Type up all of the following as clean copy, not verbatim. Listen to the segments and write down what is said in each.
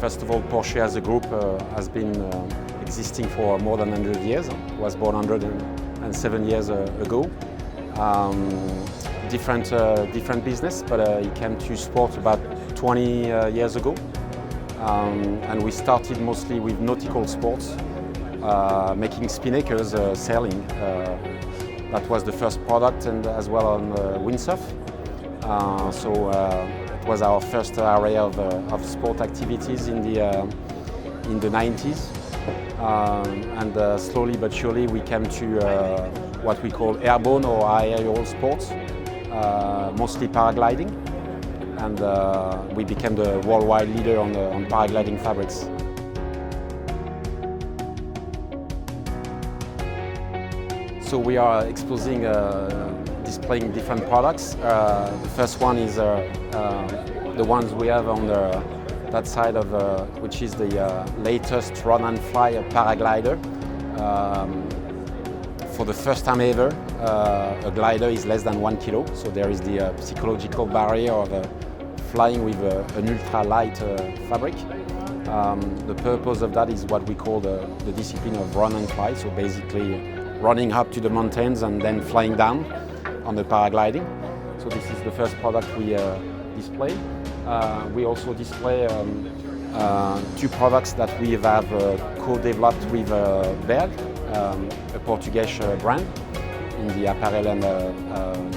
First of all, Porcher as a group has been existing for more than 100 years. It was born 107 years ago. Different business, but it came to sport about 20 years ago. And we started mostly with nautical sports, making spinnakers, sailing. That was the first product, and as well on windsurf. It was our first area of sport activities in the 90s. And slowly but surely we came to what we call airborne or aerial sports, mostly paragliding. And we became the worldwide leader on paragliding fabrics. So we are exposing, displaying different products. The first one is the ones we have on that side of, which is the latest run and fly paraglider. For the first time ever, a glider is less than 1 kilo. So there is the psychological barrier of flying with an ultra-light fabric. The purpose of that is what we call the discipline of run and fly. So basically running up to the mountains and then flying down on the paragliding. So this is the first product we display. We also display two products that we have co-developed with Berg, a Portuguese brand in the apparel and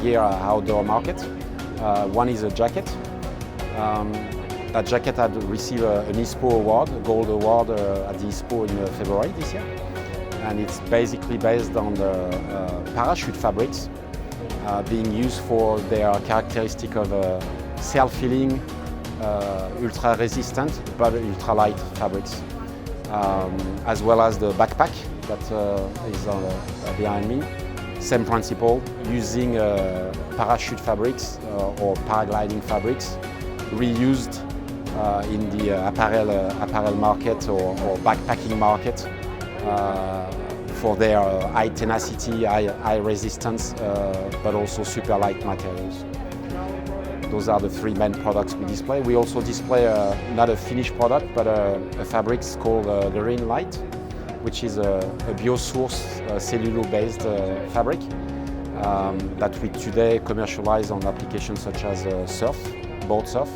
gear outdoor market. One is a jacket. That jacket had received an ISPO award, a gold award at the ISPO in February this year. And it's basically based on the parachute fabrics being used for their characteristic of self-filling, ultra-resistant but ultra-light fabrics, as well as the backpack that is behind me. Same principle, using parachute fabrics or paragliding fabrics reused in the apparel market or backpacking market for their high tenacity, high resistance, but also super light materials. Those are the three main products we display. We also display not a finished product, but a fabric called Green Light, which is a biosource cellulose-based fabric that we today commercialize on applications such as surf, board surf,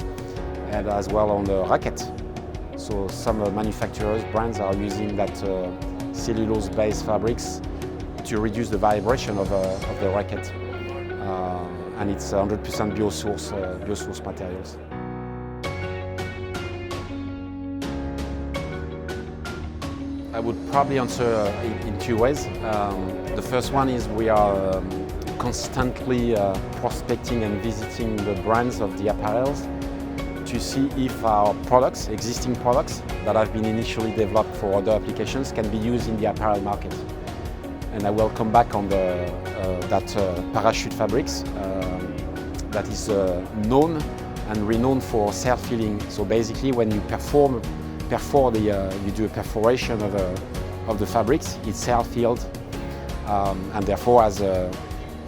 and as well on the racket. So some manufacturers, brands are using that cellulose-based fabrics to reduce the vibration of the racket. And it's 100% biosource materials. I would probably answer in two ways. The first one is we are constantly prospecting and visiting the brands of the apparels to see if our products, existing products that have been initially developed for other applications, can be used in the apparel market. And I will come back on that parachute fabrics that is known and renowned for self-filling. So basically, when you you do a perforation of the fabrics, it's self-filled, and therefore has a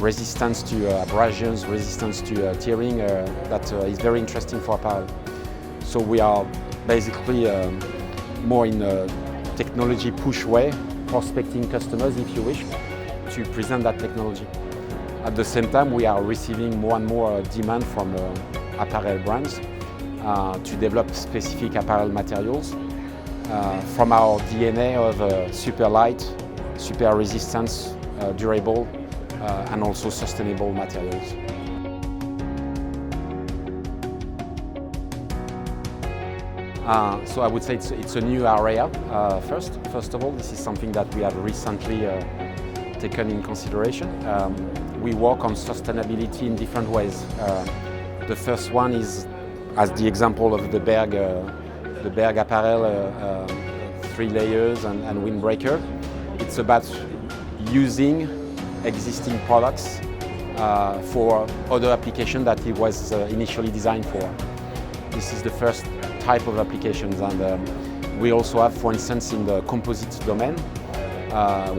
resistance to abrasions, resistance to tearing that is very interesting for apparel. So we are basically more in a technology push way, prospecting customers, if you wish, to present that technology. At the same time, we are receiving more and more demand from apparel brands to develop specific apparel materials from our DNA of super light, super resistance, durable, and also sustainable materials. So I would say it's a new area. First of all, this is something that we have recently taken in consideration. We work on sustainability in different ways. The first one is, as the example of the Berg apparel, 3 layers and windbreaker. It's about using existing products for other application that it was initially designed for. This is the first type of applications, and we also have, for instance, in the composite domain,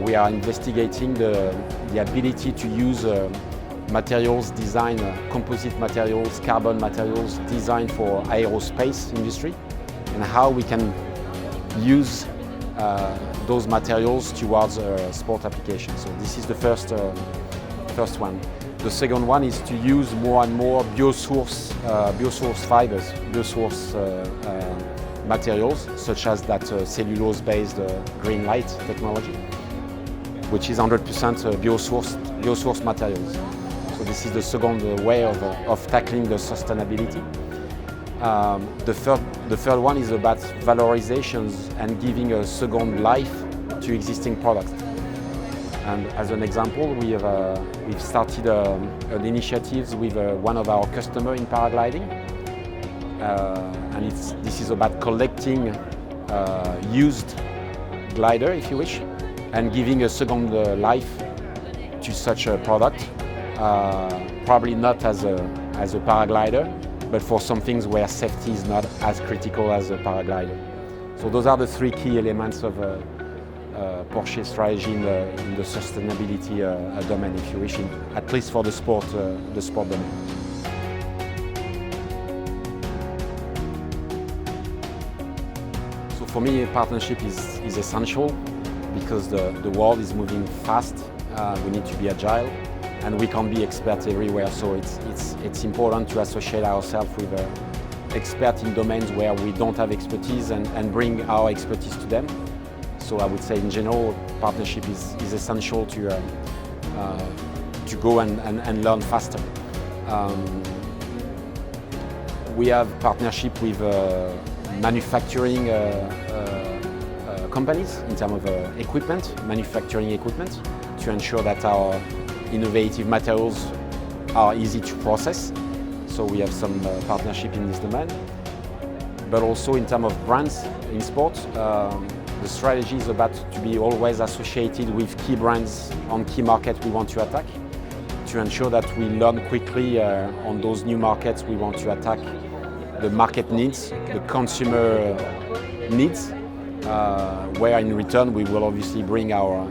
we are investigating the ability to use materials composite materials, carbon materials designed for aerospace industry and how we can use those materials towards sport applications. So this is the first one. The second one is to use more and more biosource fibers, biosource materials, such as that cellulose-based green light technology, which is 100% biosourced materials. So this is the second way of tackling the sustainability. The third one is about valorizations and giving a second life to existing products. And as an example, we've started an initiative with one of our customers in paragliding. And this is about collecting used glider, if you wish, and giving a second life to such a product. Probably not as a paraglider, but for some things where safety is not as critical as a paraglider. So those are the three key elements of Porcher strategy in the sustainability domain, if you wish, at least for the sport domain. So for me, partnership is essential because the world is moving fast. We need to be agile, and we can't be experts everywhere. So it's important to associate ourselves with experts in domains where we don't have expertise and bring our expertise to them. So I would say in general, partnership is essential to go and learn faster. We have partnership with manufacturing companies in terms of manufacturing equipment, to ensure that our innovative materials are easy to process. So we have some partnership in this domain. But also in terms of brands in sport, the strategy is about to be always associated with key brands on key markets we want to attack, to ensure that we learn quickly on those new markets we want to attack, the market needs, the consumer needs, where in return we will obviously bring our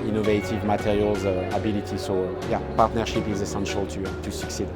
innovative materials ability. So yeah, partnership is essential to succeed.